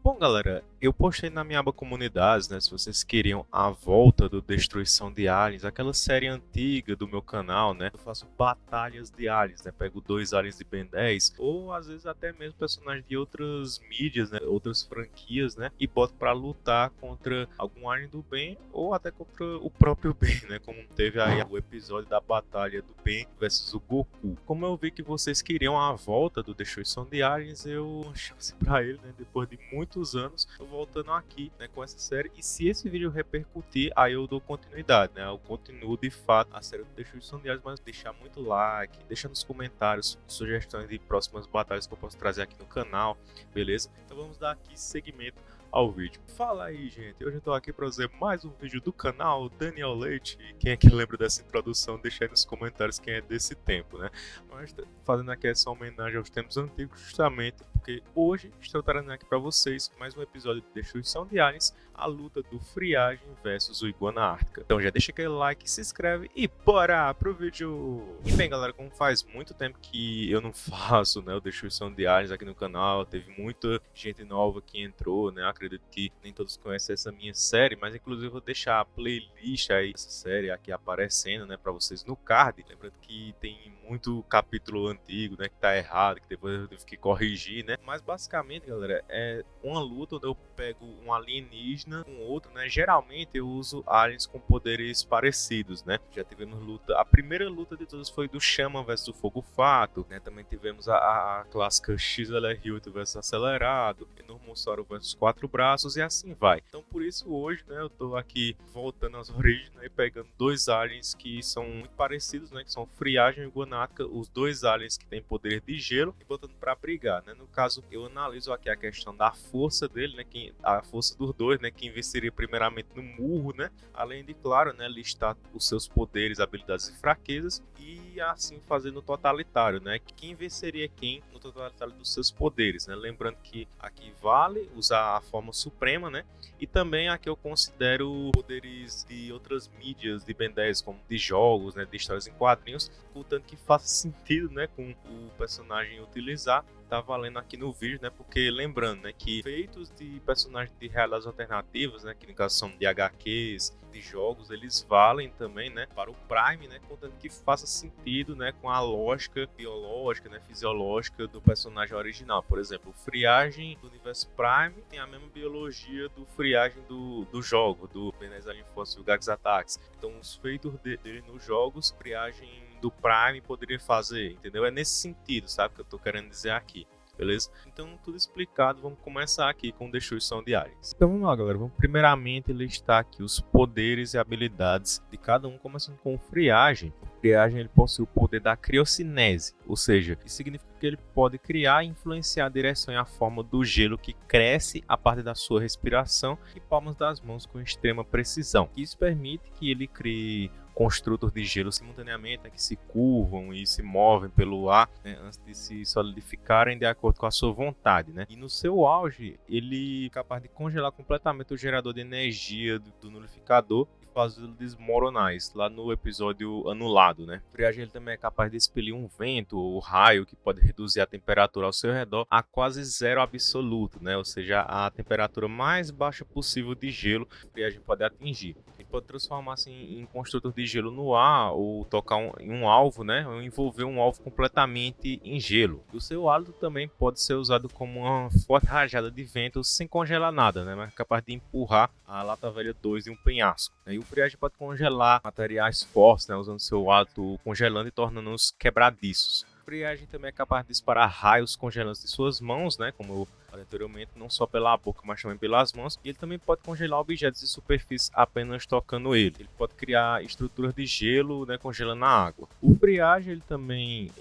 Bom, galera, eu postei na minha aba comunidades, né, se vocês queriam a volta do Destruição de Aliens, aquela série antiga do meu canal, né, eu faço batalhas de aliens, né, pego 2 aliens de Ben 10, ou às vezes até mesmo personagens de outras mídias, né, outras franquias, né, e boto pra lutar contra algum alien do bem, ou até contra o próprio Ben, né, como teve aí o episódio da batalha do Ben versus o Goku. Como eu vi que vocês queriam a volta do Destruição de Aliens, eu dei uma chance pra ele, né, depois de muitos anos, tô voltando aqui, né, com essa série. E se esse vídeo repercutir, aí eu dou continuidade, né, eu continuo de fato a série do Destruição de Aliens, mas deixar muito like, deixa nos comentários sugestões de próximas batalhas que eu posso trazer aqui no canal, beleza? Então vamos dar aqui seguimento ao vídeo. Fala aí, gente, hoje eu tô aqui para fazer mais um vídeo do canal Daniel Leite. Quem é que lembra dessa introdução, deixa aí nos comentários quem é desse tempo, né? Mas fazendo aqui essa homenagem aos tempos antigos, justamente porque hoje estou trazendo aqui para vocês mais um episódio de Destruição de Aliens, a luta do Friagem versus o Iguana Ártica. Então já deixa aquele like, se inscreve e bora pro vídeo! E bem, galera, como faz muito tempo que eu não faço, né, o Destruição de Aliens aqui no canal, teve muita gente nova que entrou, né, acredito que nem todos conhecem essa minha série, mas inclusive eu vou deixar a playlist aí dessa série aqui aparecendo, né, para vocês no card. Lembrando que tem muito capítulo antigo, né, que tá errado, que depois eu tive que corrigir, né, mas basicamente, galera, é uma luta onde eu pego um alienígena com outro, né, geralmente eu uso aliens com poderes parecidos, né, já tivemos luta, a primeira luta de todas foi do Chama versus o Fogo Fato, né, também tivemos a clássica XLR8 versus Acelerado, Enormossauro versus Quatro Braços e assim vai. Então por isso hoje, né, eu tô aqui voltando às origens, né, e pegando dois aliens que são muito parecidos, né, que são Friagem e Iguana Ártica, os dois aliens que têm poder de gelo, e botando para brigar, né. No caso, eu analiso aqui a questão da força dele, né, a força dos dois, né, quem venceria primeiramente no murro, né, além de, claro, né, listar os seus poderes, habilidades e fraquezas, e assim fazer no totalitário, né, quem venceria quem no totalitário dos seus poderes, né, lembrando que aqui vale usar a forma suprema, né, e também aqui eu considero poderes de outras mídias de Ben 10, como de jogos, né, de histórias em quadrinhos, contanto que faça sentido, né, com o personagem utilizar, tá valendo aqui no vídeo, né, porque lembrando, né, que feitos de personagens de realidades alternativas, né, que no caso são de HQs, de jogos, eles valem também, né, para o Prime, né, contanto que faça sentido, né, com a lógica biológica, né, fisiológica do personagem original. Por exemplo, o Friagem do universo Prime tem a mesma biologia do Friagem do jogo, do Ben 10 Alien Force e o Gax Attacks. Então, os feitos dele nos jogos, Friagem do Prime poderia fazer, entendeu? É nesse sentido, sabe, que eu tô querendo dizer aqui. Beleza? Então, tudo explicado, vamos começar aqui com Destruição de Aliens. Então vamos lá, galera, vamos primeiramente listar aqui os poderes e habilidades de cada um, começando com o Friagem. O Friagem ele possui o poder da criocinese, ou seja, isso significa que ele pode criar e influenciar a direção e a forma do gelo que cresce a partir da sua respiração e palmas das mãos com extrema precisão. Isso permite que ele crie construtos de gelo simultaneamente, né, que se curvam e se movem pelo ar, né, antes de se solidificarem de acordo com a sua vontade, né? E no seu auge, ele é capaz de congelar completamente o gerador de energia do nulificador e fazê-lo desmoronar, isso lá no episódio anulado, né? O Friagem ele também é capaz de expelir um vento ou raio que pode reduzir a temperatura ao seu redor a quase zero absoluto, né? Ou seja, a temperatura mais baixa possível de gelo que o Friagem pode atingir. Ele pode transformar-se em construtor de gelo no ar ou tocar em um alvo, né, ou envolver um alvo completamente em gelo. O seu hálito também pode ser usado como uma forte rajada de vento sem congelar nada, né, mas capaz de empurrar a Lata Velha 2 em um penhasco. E o Friagem pode congelar materiais fortes, né, usando seu hálito congelando e tornando-os quebradiços. O Friagem também é capaz de disparar raios congelantes de suas mãos, né, como eu falei anteriormente, não só pela boca, mas também pelas mãos. E ele também pode congelar objetos de superfície apenas tocando ele. Ele pode criar estruturas de gelo, né, congelando a água. O Friagem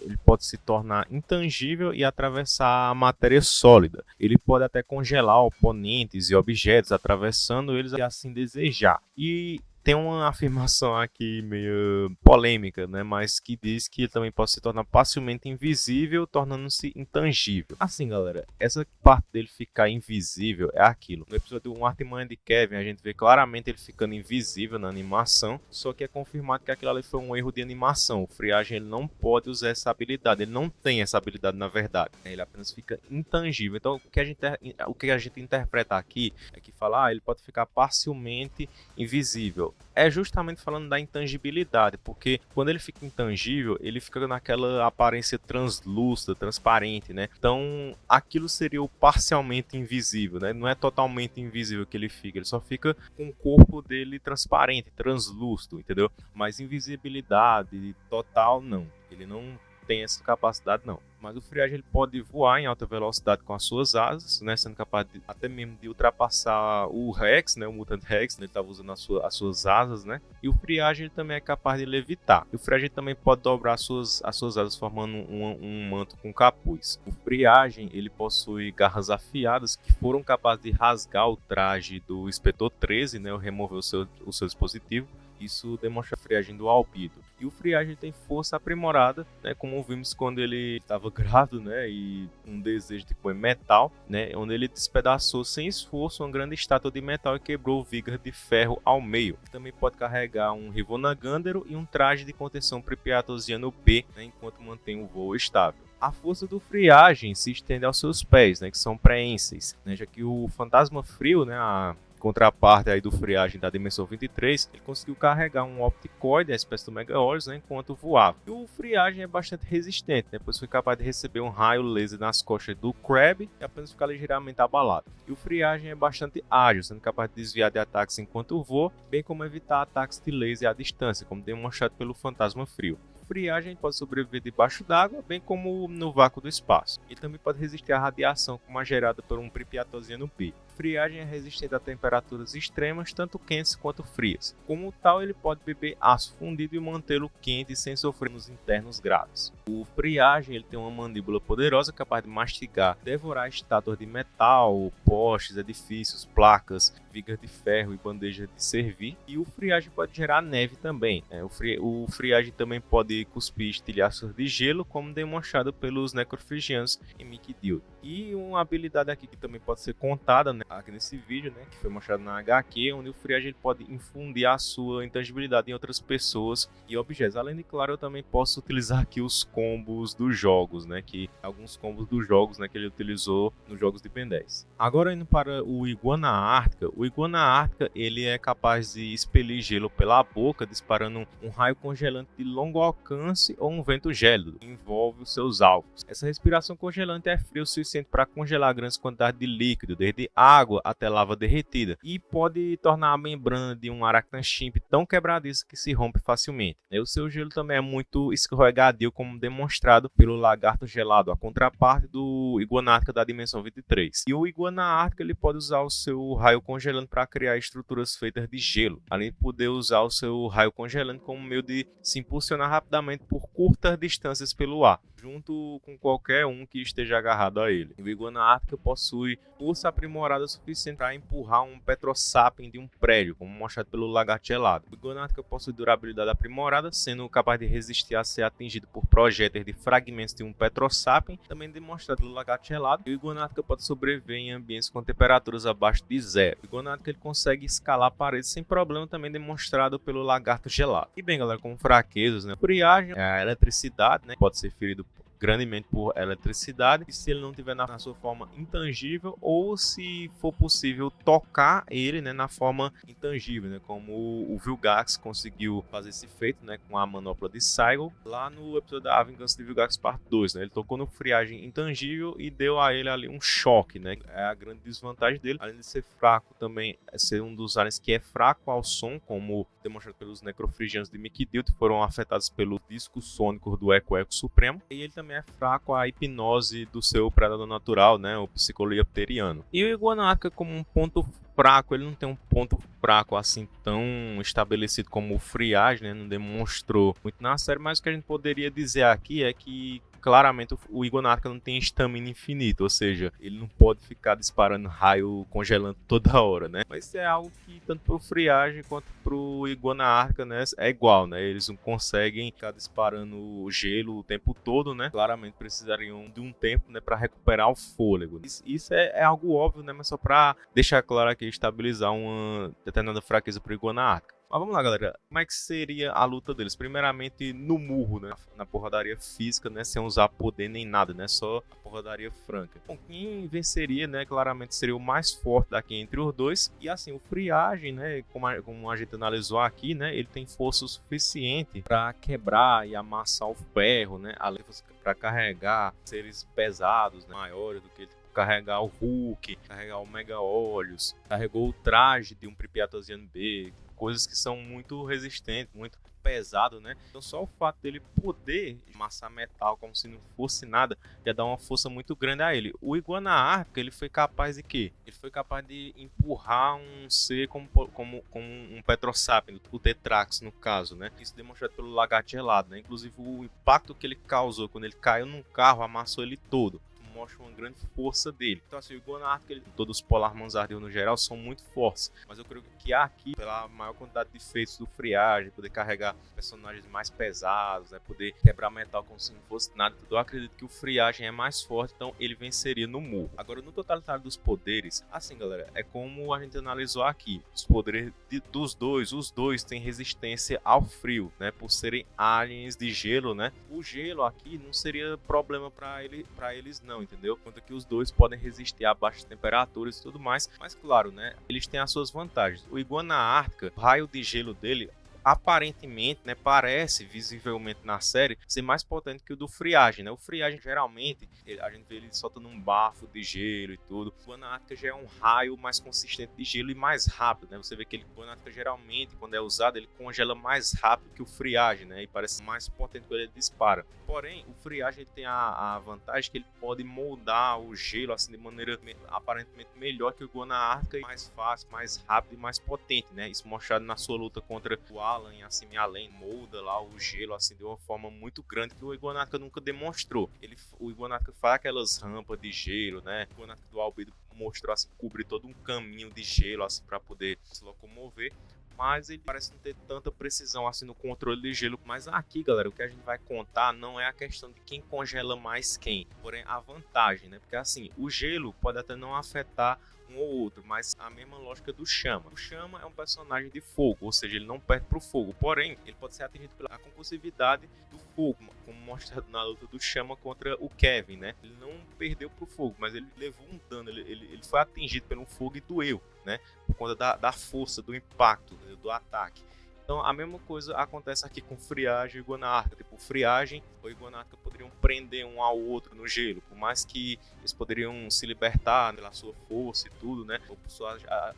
ele pode se tornar intangível e atravessar a matéria sólida. Ele pode até congelar oponentes e objetos, atravessando eles se assim desejar. E Tem uma afirmação aqui meio polêmica, né? Mas que diz que ele também pode se tornar facilmente invisível, tornando-se intangível. Assim, galera, essa parte dele ficar invisível é aquilo. No episódio Um Artimanha de Kevin, a gente vê claramente ele ficando invisível na animação, só que é confirmado que aquilo ali foi um erro de animação. O Friagem ele não pode usar essa habilidade, ele não tem essa habilidade na verdade. Ele apenas fica intangível. Então, o que a gente interpreta aqui é que fala, ele pode ficar parcialmente invisível. É justamente falando da intangibilidade, porque quando ele fica intangível, ele fica naquela aparência translúcida, transparente, né? Então, aquilo seria o parcialmente invisível, né? Não é totalmente invisível que ele só fica com o corpo dele transparente, translúcido, entendeu? Mas invisibilidade total, não. Ele não tem essa capacidade, não. Mas o Friagem ele pode voar em alta velocidade com as suas asas, né, sendo capaz até mesmo de ultrapassar o Rex, né, o Mutant Rex, né, ele estava usando as suas asas, né, e o Friagem ele também é capaz de levitar. E o Friagem também pode dobrar as suas asas formando um manto com capuz. O Friagem ele possui garras afiadas que foram capazes de rasgar o traje do Inspetor 13, né, ou remover o seu dispositivo. Isso demonstra a friagem do Albedo. E o Friagem tem força aprimorada, né, como vimos quando ele estava grávido, né, e um desejo de comer metal, né, onde ele despedaçou sem esforço uma grande estátua de metal e quebrou vigas de ferro ao meio. Também pode carregar um Rivona Gandero e um traje de contenção Prepiatosiano B, né, enquanto mantém o voo estável. A força do Friagem se estende aos seus pés, né, que são preenses, né, já que o Fantasma Frio, né, a contraparte aí do Friagem da dimensão 23, ele conseguiu carregar um Opticoide, a espécie do Megaolhos, né, enquanto voava. E o Friagem é bastante resistente, né, pois foi capaz de receber um raio laser nas costas do Crab e apenas ficar ligeiramente abalado. E o Friagem é bastante ágil, sendo capaz de desviar de ataques enquanto voa, bem como evitar ataques de laser à distância, como demonstrado pelo Fantasma Frio. Friagem pode sobreviver debaixo d'água, bem como no vácuo do espaço. Ele também pode resistir à radiação, como a gerada por um Prepiatosiano B. Friagem é resistente a temperaturas extremas, tanto quentes quanto frias. Como tal, ele pode beber aço fundido e mantê-lo quente sem sofrer nos internos graves. O Friagem ele tem uma mandíbula poderosa capaz de mastigar, devorar estátuas de metal, postes, edifícios, placas, vigas de ferro e bandejas de servir. E o Friagem pode gerar neve também. O Friagem também pode cuspir estilhaços de gelo, como demonstrado pelos necrofrigianos em Mickey. E uma habilidade aqui que também pode ser contada, né, aqui nesse vídeo, né, que foi mostrado na HQ, onde o Friagem pode infundir a sua intangibilidade em outras pessoas e objetos. Além de, claro, eu também posso utilizar aqui os combos dos jogos, né, que alguns combos dos jogos, né, que ele utilizou nos jogos de Ben 10. Agora indo para o Iguana Ártica. O Iguana Ártica ele é capaz de expelir gelo pela boca, disparando um raio congelante de longo alcance ou um vento gélido que envolve os seus alvos. Essa respiração congelante é fria o suficiente para congelar grandes quantidades de líquido, desde água até lava derretida, e pode tornar a membrana de um Arachnachimp tão quebradiça que se rompe facilmente. O seu gelo também é muito escorregadio, como demonstrado pelo lagarto gelado, a contraparte do Iguana Ártica da dimensão 23. E o Iguana Ártica ele pode usar o seu raio congelante para criar estruturas feitas de gelo, além de poder usar o seu raio congelante como meio de se impulsionar rapidamente por curtas distâncias pelo ar, junto com qualquer um que esteja agarrado a ele. O Iguana Ártica possui força aprimorada suficiente para empurrar um Petrosapien de um prédio, como mostrado pelo lagarto gelado. O Iguana Ártica possui durabilidade aprimorada, sendo capaz de resistir a ser atingido por projéteis de fragmentos de um Petrosapien, também demonstrado pelo lagarto gelado. E o Iguana Ártica pode sobreviver em ambientes com temperaturas abaixo de zero. O Iguana Ártica ele consegue escalar paredes sem problema, também demonstrado pelo lagarto gelado. E bem, galera, como fraquezas, né? Friagem, a eletricidade, né? Pode ser ferido grandemente por eletricidade, e se ele não tiver na sua forma intangível, ou se for possível tocar ele, né, na forma intangível, né, como o Vilgax conseguiu fazer esse feito, né, com a manopla de Saigo lá no episódio da A Vingança de Vilgax Parte 2, né, ele tocou no Friagem intangível e deu a ele ali um choque, né, é a grande desvantagem dele, além de ser fraco também, é ser um dos aliens que é fraco ao som, como demonstrado pelos necrofrigianos de Mickey-Deal, que foram afetados pelo disco sônico do Eco Supremo, e ele também é fraco à hipnose do seu predador natural, né, o Psicoliopteriano. E o Iguana Ártica como um ponto fraco, ele não tem um ponto fraco assim tão estabelecido como o Friagem, né, não demonstrou muito na série, mas o que a gente poderia dizer aqui é que claramente o Iguana Ártica não tem estamina infinita, ou seja, ele não pode ficar disparando raio congelando toda hora, né? Mas é algo que tanto pro friagem quanto pro Iguana Ártica, né, é igual, né? Eles não conseguem ficar disparando gelo o tempo todo, né? Claramente precisariam de um tempo, né, para recuperar o fôlego. Isso é algo óbvio, né? Mas só para deixar claro aqui, estabilizar uma determinada fraqueza pro Iguana Ártica. Mas vamos lá, galera. Como é que seria a luta deles? Primeiramente, no murro, né? Na porradaria física, né? Sem usar poder nem nada, né? Só a porradaria franca. Bom, quem venceria, né? Claramente seria o mais forte daqui entre os dois. E assim, o Friagem, né? Como a gente analisou aqui, né? Ele tem força o suficiente para quebrar e amassar o ferro, né? Além para carregar seres pesados, né, maiores do que ele. Carregar o Hulk, carregar o Mega Olhos, carregou o traje de um Pripyatosiano B, coisas que são muito resistentes, muito pesado, né? Então só o fato dele poder amassar metal como se não fosse nada já dá uma força muito grande a ele. O Iguana Ártica, ele foi capaz de quê? Ele foi capaz de empurrar um ser como um Petrosapiens, o Tetrax no caso, né? Isso demonstrado pelo Lagarto Gelado, né? Inclusive o impacto que ele causou quando ele caiu num carro amassou ele todo. Mostra uma grande força dele. Então assim, o Iguana Ártica, todos os Polar Manzardios no geral são muito fortes, mas eu creio que aqui, pela maior quantidade de feitos do Friagem, poder carregar personagens mais pesados, né, poder quebrar metal como se não fosse nada, eu acredito que o Friagem é mais forte, então ele venceria no murro. Agora, no totalitário dos poderes, assim galera, é como a gente analisou aqui, os poderes dos dois, os dois têm resistência ao frio, né, por serem aliens de gelo, né. O gelo aqui não seria problema para eles não, entendeu? Quanto que os dois podem resistir a baixas temperaturas e tudo mais, mas claro, né, eles têm as suas vantagens. O Iguana Ártica, o raio de gelo dele aparentemente, né, parece visivelmente na série ser mais potente que o do Friagem, né? O Friagem geralmente a gente vê ele soltando um bafo de gelo e tudo. O Iguana Ártica já é um raio mais consistente de gelo e mais rápido, né? Você vê que o Iguana Ártica geralmente quando é usado ele congela mais rápido que o Friagem, né? E parece mais potente quando ele dispara. Porém, o Friagem tem a vantagem que ele pode moldar o gelo assim de maneira aparentemente melhor que o Iguana Ártica, mais fácil, mais rápido e mais potente, né? Isso mostrado na sua luta contra o Alan e assim além, molda lá o gelo assim de uma forma muito grande que o Iguana Ártica nunca demonstrou. O Iguana Ártica faz aquelas rampas de gelo, né? O Iguana Ártica do Albedo mostrou assim, cobrir todo um caminho de gelo assim para poder se locomover. Mas ele parece não ter tanta precisão assim no controle de gelo. Mas aqui, galera, o que a gente vai contar não é a questão de quem congela mais quem, porém a vantagem, né? Porque assim, o gelo pode até não afetar um ou outro, mas a mesma lógica do Chama. O Chama é um personagem de fogo, ou seja, ele não perde pro fogo, porém, ele pode ser atingido pela concursividade do fogo, como mostrado na luta do Chama contra o Kevin, né? Ele não perdeu pro fogo, mas ele levou um dano, ele foi atingido pelo fogo e doeu, né? Por conta da força, do impacto, do ataque. Então a mesma coisa acontece aqui com Friagem e Iguana Ártica. Tipo, Friagem ou Iguana Ártica poderiam prender um ao outro no gelo, por mais que eles poderiam se libertar pela sua força e tudo, né? Ou por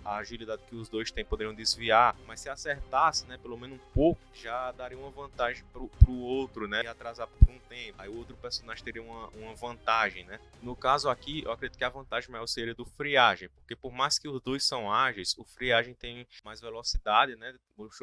a agilidade que os dois têm, poderiam desviar, mas se acertasse, né, pelo menos um pouco, já daria uma vantagem pro outro, né? E atrasar por um tempo. Aí o outro personagem teria uma vantagem, né? No caso aqui, eu acredito que a vantagem maior seria do Friagem, porque por mais que os dois são ágeis, o Friagem tem mais velocidade, né?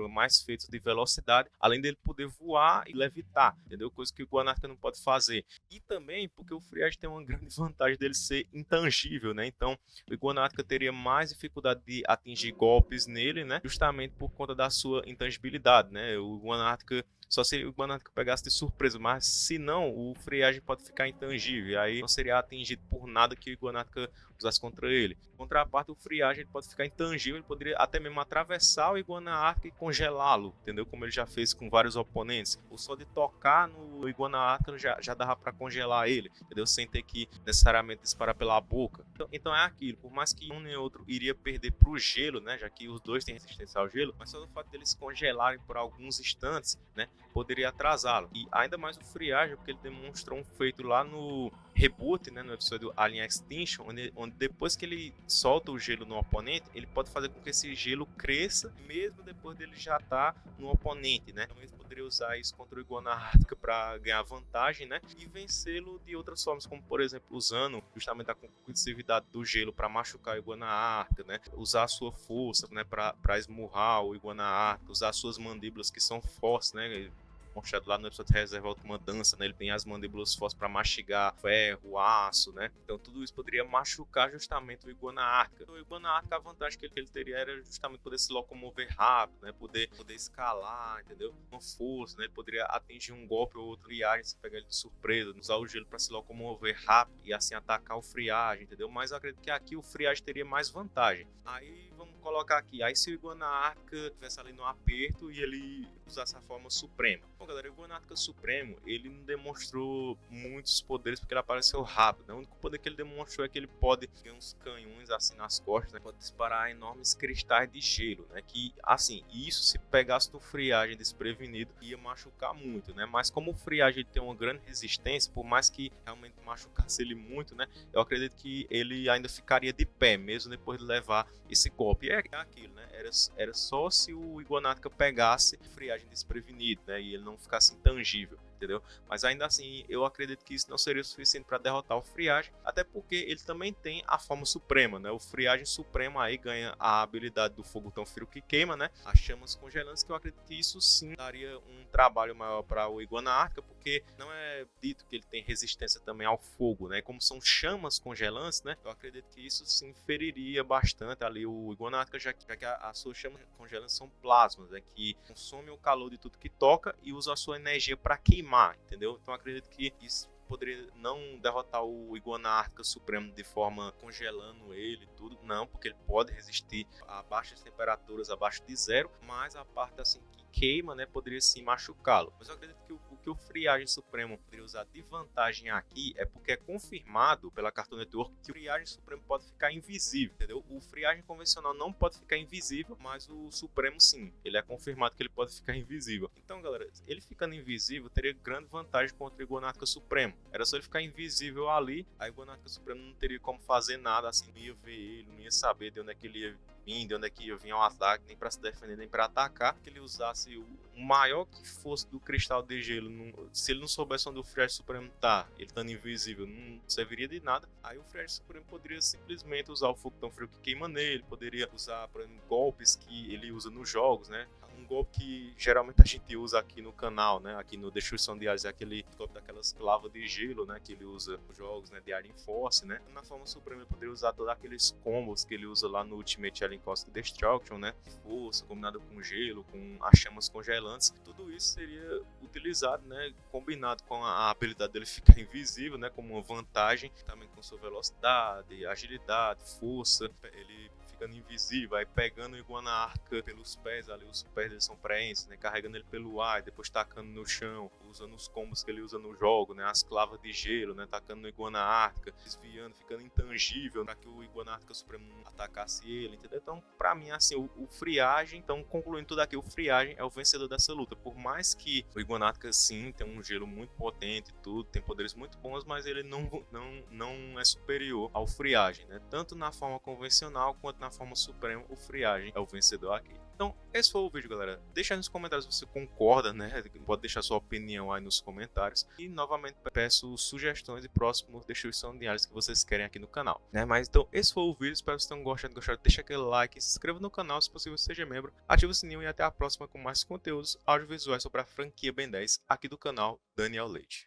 Mais feitos de velocidade, além dele poder voar e levitar, entendeu? Coisa que o Iguana Ártica não pode fazer. E também porque o Friagem tem uma grande vantagem dele ser intangível, né? Então, o Iguana Ártica teria mais dificuldade de atingir golpes nele, né? Justamente por conta da sua intangibilidade, né? O Iguana Ártica só se o Iguana Ártica pegasse de surpresa, mas se não, o Friagem pode ficar intangível, e aí não seria atingido por nada que o Iguana Ártica usasse contra ele. Contra a parte, o Friagem pode ficar intangível, ele poderia até mesmo atravessar o Iguana Ártica e congelá-lo, entendeu? Como ele já fez com vários oponentes. Ou só de tocar no Iguana Ártica já dava para congelar ele, entendeu? Sem ter que necessariamente disparar pela boca. Então é aquilo, por mais que um nem outro iria perder pro gelo, né? Já que os dois têm resistência ao gelo, mas só do fato deles congelarem por alguns instantes, né? Poderia atrasá-lo. E ainda mais o Friagem, porque ele demonstrou um feito lá no reboot, né, no episódio Alien Extinction, onde depois que ele solta o gelo no oponente, ele pode fazer com que esse gelo cresça, mesmo depois dele já estar no oponente, né? Então ele poderia usar isso contra o Iguana Ártica para ganhar vantagem, né? E vencê-lo de outras formas, como por exemplo usando justamente a concursividade do gelo para machucar o Iguana Ártica, né? Usar a sua força, né, para esmurrar o Iguana Ártica, usar suas mandíbulas que são fortes, né? mostrado lá no episódio de Reserva Última Dança, né? Ele tem as mandíbulas fortes para mastigar ferro, aço, né? Então tudo isso poderia machucar justamente o Iguana Ártica. O Iguana Ártica, a vantagem que ele teria era justamente poder se locomover rápido, né? Poder escalar, entendeu? Com força, né? Ele poderia atingir um golpe ou outro friagem, se pegar ele de surpresa, usar o gelo para se locomover rápido e assim atacar o friagem, entendeu? Mas eu acredito que aqui o friagem teria mais vantagem. Aí vamos colocar aqui, aí se o Iguana Ártica estivesse ali no aperto e ele usasse a forma suprema. Bom, galera, o Iguana Ártica Supremo, ele não demonstrou muitos poderes porque ele apareceu rápido, né? O único poder que ele demonstrou é que ele pode ter uns canhões assim nas costas, né? Pode disparar enormes cristais de gelo, né? Que, assim, isso se pegasse no friagem desprevenido, ia machucar muito, né? Mas como o friagem tem uma grande resistência, por mais que realmente machucasse ele muito, né? Eu acredito que ele ainda ficaria de pé, mesmo depois de levar esse golpe. E é aquilo, né? Era só se o Iguana Ártica pegasse friagem desprevenido, né? E ele não ficasse intangível, entendeu? Mas ainda assim, eu acredito que isso não seria o suficiente para derrotar o friagem, até porque ele também tem a forma suprema, né? O friagem supremo aí ganha a habilidade do fogo tão frio que queima, né? As chamas congelantes, que eu acredito que isso sim daria um trabalho maior para o Iguana Ártica, porque não é dito que ele tem resistência também ao fogo, né? Como são chamas congelantes, né? Eu acredito que isso sim feriria bastante ali o Iguana Ártica, já que as suas chamas congelantes são plasmas, né? Que consomem o calor de tudo que toca e usam a sua energia para queimar, entendeu? Então acredito que isso poderia não derrotar o Iguana Ártica Supremo de forma congelando ele e tudo, não, porque ele pode resistir a baixas temperaturas, abaixo de zero, mas a parte assim que queima, né, poderia sim machucá-lo. Mas eu acredito que o que o Friagem Supremo poderia usar de vantagem aqui é porque é confirmado pela Cartoon Network que o Friagem Supremo pode ficar invisível, entendeu? O Friagem convencional não pode ficar invisível, mas o Supremo sim, ele é confirmado que ele pode ficar invisível. Então, galera, ele ficando invisível teria grande vantagem contra o Iguana Ártica Supremo. Era só ele ficar invisível ali, a Iguana Ártica Supremo não teria como fazer nada, assim, não ia ver ele, não ia saber de onde é que ele ia vir, de onde é que ia vir ao ataque, nem para se defender, nem para atacar. Que ele usasse o maior que fosse do cristal de gelo, se ele não soubesse onde o Friagem Supremo tá, ele estando invisível, não serviria de nada. Aí o Friagem Supremo poderia simplesmente usar o fogo tão frio que queima nele, poderia usar, por exemplo, golpes que ele usa nos jogos, né? Um golpe que geralmente a gente usa aqui no canal, né? Aqui no Destruição de Aliens, é aquele golpe daquelas clavas de gelo, né? Que ele usa nos jogos, né? De Alien Force, né? Na forma suprema ele poderia usar todos aqueles combos que ele usa lá no Ultimate Alien Cosmic Destruction, né? Força, combinado com gelo, com as chamas congelantes. Tudo isso seria utilizado, né? Combinado com a habilidade dele ficar invisível, né? Como uma vantagem, também com sua velocidade, agilidade, força. Ele ficando invisível, aí pegando o Iguana Ártica pelos pés ali, os pés dele são preenches, né, carregando ele pelo ar, depois tacando no chão, usando os combos que ele usa no jogo, né, as clavas de gelo, né, tacando no Iguana Ártica, desviando, ficando intangível para que o Iguana Ártica Supremo não atacasse ele, entendeu? Então, para mim, assim, o Friagem, então, concluindo tudo aqui, o Friagem é o vencedor dessa luta, por mais que o Iguana Ártica, sim, tem um gelo muito potente e tudo, tem poderes muito bons, mas ele não é superior ao Friagem, né, tanto na forma convencional quanto na forma suprema, o Friagem é o vencedor aqui. Então, esse foi o vídeo, galera. Deixa aí nos comentários se você concorda, né? Pode deixar sua opinião aí nos comentários. E, novamente, peço sugestões de próximos Destruição de Aliens que vocês querem aqui no canal, né? Mas, então, esse foi o vídeo. Espero que vocês tenham gostado. Deixa aquele like, se inscreva no canal, se possível, seja membro. Ative o sininho e até a próxima com mais conteúdos audiovisuais sobre a franquia Ben 10 aqui do canal Daniel Leite.